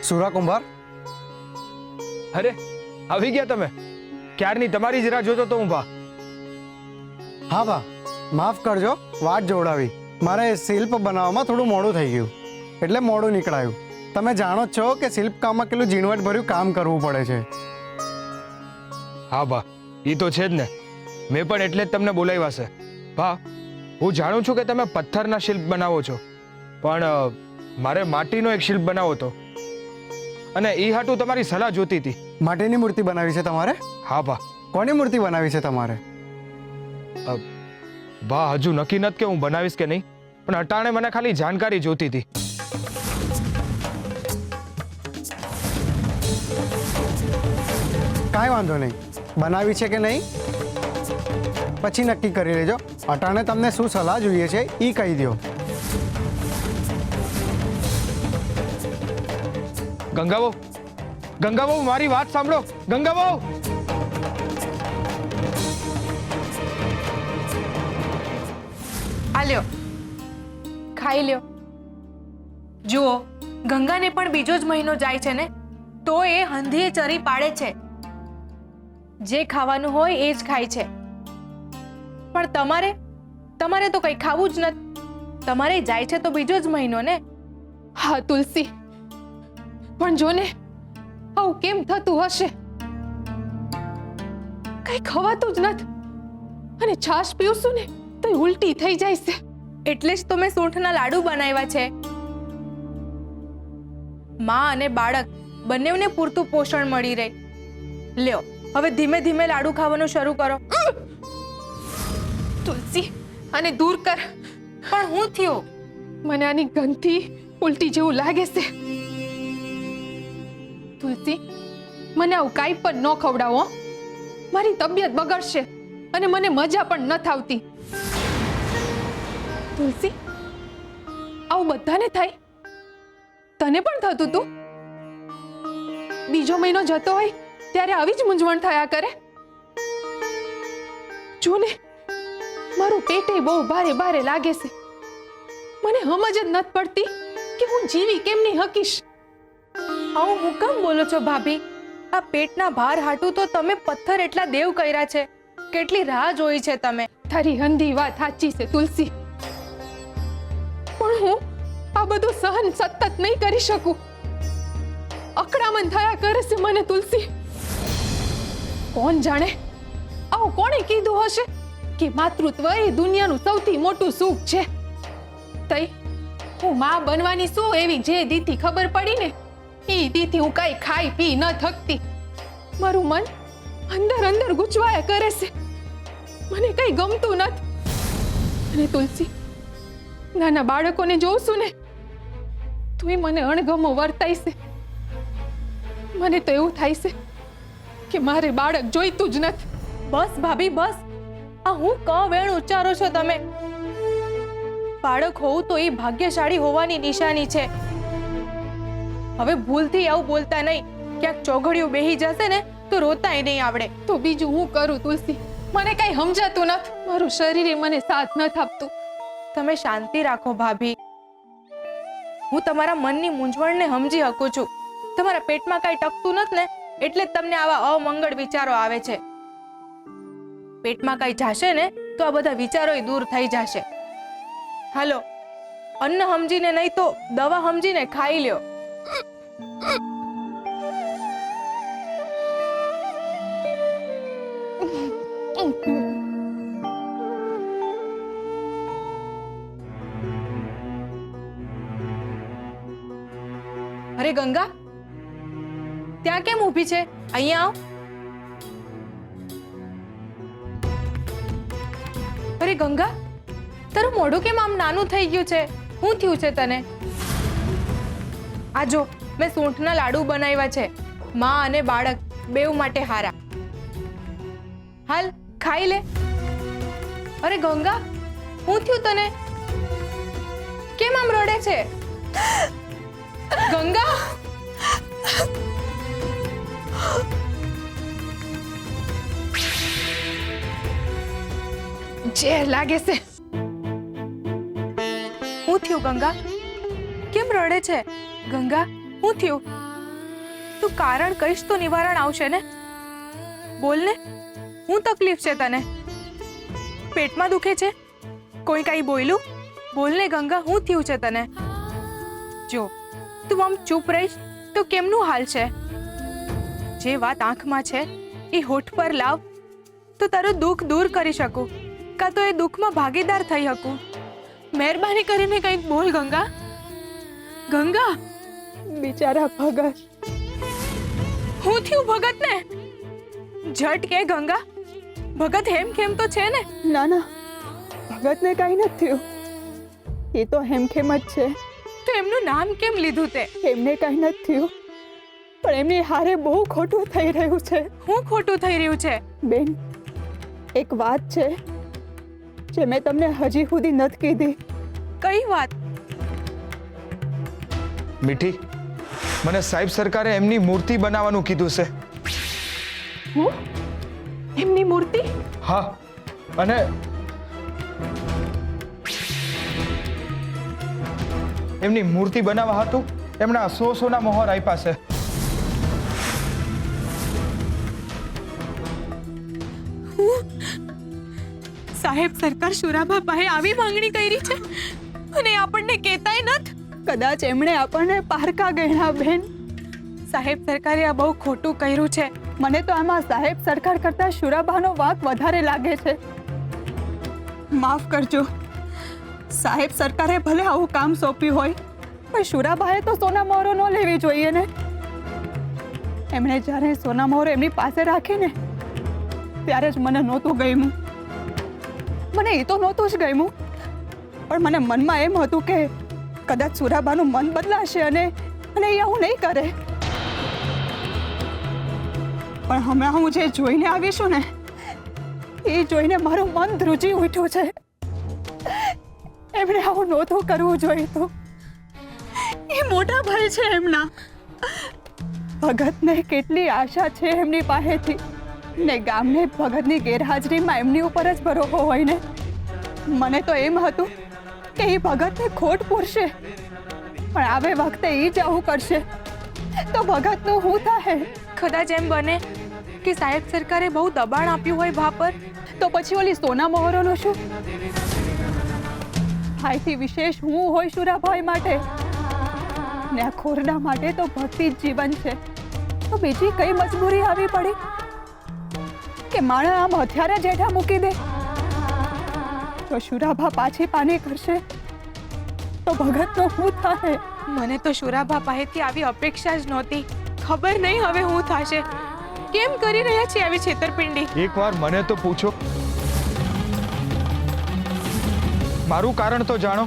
સુરા કુંભાર, અરે આવી ગયા તમે? ક્યારની તમારી જ રાહ જોતો તો હું બા. હા બા, માફ કરજો, વાત જોડાવી. મારે શિલ્પ બનાવવામાં થોડું મોડું થઈ ગયું એટલે મોડું નીકળાયું. તમે જાણો જ છો કે શિલ્પ કામમાં કેટલું ઝીણવટ ભર્યું કામ કરવું પડે છે. હા બા, એ તો છે જ ને. મેં પણ એટલે જ તમને બોલાવ્યા છે. બા, હું જાણું છું કે તમે પથ્થરના શિલ્પ બનાવો છો, પણ મારે માટીનો એક શિલ્પ બનાવવો હતો અને એ હાટું તમારી સલાહ જોતી હતી. માટીની મૂર્તિ બનાવી છે તમારે? હા બા. કોની મૂર્તિ બનાવી છે તમારે? બા, હજુ નક્કી નથી કે હું બનાવીશ કે નહીં, પણ અટાણે મને ખાલી જાણકારી જોતી હતી. કાંઈ વાંધો નહીં, બનાવી છે કે નહીં પછી નક્કી કરી લેજો. અટાણે તમને શું સલાહ જોઈએ છે એ કહી દો. ગંગાબહુ, ગંગાબહુ, મારી વાત સાંભળો. ગંગાબહુ, આ લ્યો, ખાઈ લ્યો. જુઓ, ગંગાને પણ બીજો જ મહિનો જાય છે ને, તો એ હંધીએ ચરી પાડે છે. જે ખાવાનું હોય એ જ ખાય છે. પણ તમારે તો કંઈ ખાવું જ નથી. તમારે જાય છે તો બીજો જ મહિનો ને. હા તુલસી, પણ જો ને આવું કેમ થતું હશે? કઈ ખવાતું જ નથી અને છાશ પીવશું ને તો ઉલટી થઈ જાય છે. એટલે જ તો મેં સૂંઠના લાડુ બનાવ્યા છે. માં અને બાળક બંનેને પૂરતું પોષણ મળી રહે. લ્યો, હવે ધીમે ધીમે લાડુ ખાવાનું શરૂ કરો. તુલસી, આને દૂર કર. પણ હું થયું? મને આની ગંધથી ઉલટી જેવું લાગે છે. તુલસી, મને આવું કાંઈ પણ ન ખવડાવો. મારી તબિયત બગડશે અને મને મજા પણ નથી આવતી. તુલસી, આવું બધાને થાય? તને પણ થતું તું? બીજો મહિનો જતો હોય ત્યારે આવી જ મૂંઝવણ થયા કરે. જો ને, મારું પેટે બહુ ભારે ભારે લાગે છે. મને સમજ જ નથી પડતી કે હું જીવી કેમ નહીં હકીશ. આવું હું કેમ બોલો છો ભાભી? આ પેટના ભાર હાટું તો તમે પથ્થર એટલા દેવ કર્યા છે. કેટલી રાહ જોઈ છે તમે. તારી હંધી વાત સાચી છે તુલસી, પણ હું આ બધું સહન સતત નહીં કરી શકું. અકળામણ થયા કરે છે મને તુલસી. કોણ જાણે આવું કોણે કીધું હશે કે માતૃત્વ એ દુનિયાનું સૌથી મોટું સુખ છે? તઈ હું માં બનવાની શું એવી જે દીથી ખબર પડી ને એ દીથી હું કઈ ખાઈ પી ન થકતી. મારું મન અંદર અંદર ગુચવાયા કરે છે. મને કઈ ગમતું નથી. અને તુલસી, નાના બાળકોને જોઉં છું ને તોય મને અણગમો વર્તાય છે. મને તો એવું થાય છે કે મારે બાળક જોઈતું જ નથી. બસ ભાભી બસ. આ હું વેણ ઉચ્ચારો છો તમે. બાળક હોવું તો એ ભાગ્યશાળી હોવાની નિશાની છે. હવે ભૂલથી આવું બોલતા નહીં. ક્યાંક ચોઘડિયું બેહી જશે ને તો રોતાય નહીં આવડે. તો બીજું હું કરું તુલસી? મને કઈ સમજાતું નથી. મારું શરીરે મને સાથ નથી આપતું. તમે શાંતિ રાખો ભાભી. હું તમારા મનની મૂંઝવણને સમજી શકું છું. તમારા પેટમાં કઈ ટકતું નથી ને એટલે જ તમને આવા અમંગળ વિચારો આવે છે. પેટમાં કઈ જાશે ને તો આ બધા વિચારો દૂર થઈ જશે. હાલો, અન્ન સમજીને નહીં તો દવા સમજીને ખાઈ લ્યો. અરે ગંગા, ત્યાં કેમ ઊભી છે? અહીંયા આવ. અરે ગંગા, તારું મોઢું કેમ આમ નાનું થઈ ગયું છે? શું થયું છે તને? આ જો, મેં સૂંઠના લાડુ બનાવ્યા છે. માં અને બાળક બેઉ માટે હારા. હાલ ખાઈ લે. અરે ગંગા, શું થયું તને? કેમ આમ રડે છે? ગંગા, ઝેર લાગે છે. શું થયું ગંગા? કેમ રડે છે? ગંગા, શું થયું? તું કારણ કહીશ તો નિવારણ આવશે ને. બોલ ને, શું તકલીફ છે તને? પેટમાં દુખે છે? કોઈ કાંઈ બોલ્યું? બોલ ને ગંગા, શું થયું છે તને? જો તું આમ ચૂપ રહીશ તો કેમનું હાલ છે? જે વાત આંખમાં છે એ હોઠ પર લાવ તો તારું દુઃખ દૂર કરી શકું, કાં તો એ દુઃખમાં ભાગીદાર થઈ શકું. મહેરબાની કરીને કંઈક બોલ ગંગા. ગંગા, બિચારા ભગત, હું થયું ભગતને? ઝટ કે ગંગા, ભગત હેમખેમ તો છે ને? ના ના, ભગતને કાંઈ નથી થયું. એ તો હેમખેમ જ છે. તો એમનું નામ કેમ લીધું તે? એમને કાંઈ નથી થયું, પણ એમની હારે બહુ ખોટું થઈ રહ્યું છે. શું ખોટું થઈ રહ્યું છે? બેન, એક વાત છે જે મેં તમને હજી સુધી નથી કીધી. કઈ વાત? મીઠી, મને સાહેબ સરકારે એમની મૂર્તિ બનાવવાનું કીધું છે. હું? એમની મૂર્તિ? હા, અને એમની મૂર્તિ બનાવવા હતું એમના 100 સોના મોહર આપ્યા છે. સાહેબ સરકાર શુરાભા પાસે આવી માંગણી કરી છે અને આપણને કહેતાય નથી. કદાચ એમણે આપણને પારકા ગણ્યા બેન. સાહેબ સરકારે આ બહુ ખોટું કર્યું છે. મને તો આમાં સાહેબ સરકાર કરતા શુરાભાનો વાંક વધારે લાગે છે. માફ કરજો, સાહેબ સરકારે ભલે આવું કામ સોંપ્યું હોય, પણ શુરાભાએ તો સોના મોહરો ન લેવી જોઈએ ને. એમણે જ્યારે સોના મોહરો એમની પાસે રાખીને ત્યારે જ મને નહોતું ગમ્યું. મને એ તો નહોતું જ ગમ્યું, પણ મને મનમાં એમ હતું કે કદાચ સુરાભાનું મન બદલાશે અને એ આવું નહીં કરે. પણ હમણાં હું જે જોઈને આવી છું ને, એ જોઈને મારું મન ધ્રુજી ઉઠ્યું છે. એમણે આવું નહોતું કરવું જોઈતું. એ મોટા ભાઈ છે એમના. ભગતને કેટલી આશા છે એમની પાસેથી, ને ગામને ભગતની ગેરહાજરીમાં એમની ઉપર જ ભરોસો હોય ને. મને તો એમ હતું કે એ ભગતને ખોટ પૂરશે, પણ આવે વખતે એ જ આવું કરશે તો ભગતનું શું થાય? કદાચ એમ બને કે સાહેબ સરકારે બહુ દબાણ આપ્યું હોય ભા પર. તો પછી ઓલી સોના મોહરોનું શું? ભાઈથી વિશેષ હું હોય શુરાભાઈ માટે, ને આ ખોરડા માટે તો ભક્તિ જ જીવન છે. તો બીજી કઈ મજબૂરી આવી પડી કે માણસ આમ હથિયારે જેઠા મૂકી દે? તો શુરાભા પાછી પાની કરશે તો ભગતનો શું થાય? મને તો શુરાભા પાસેથી આવી અપેક્ષા જ નહોતી. ખબર નહીં હવે શું થશે. કેમ કરી રહ્યા છે આવી છેતરપિંડી? એકવાર મને તો પૂછો, મારું કારણ તો જાણો.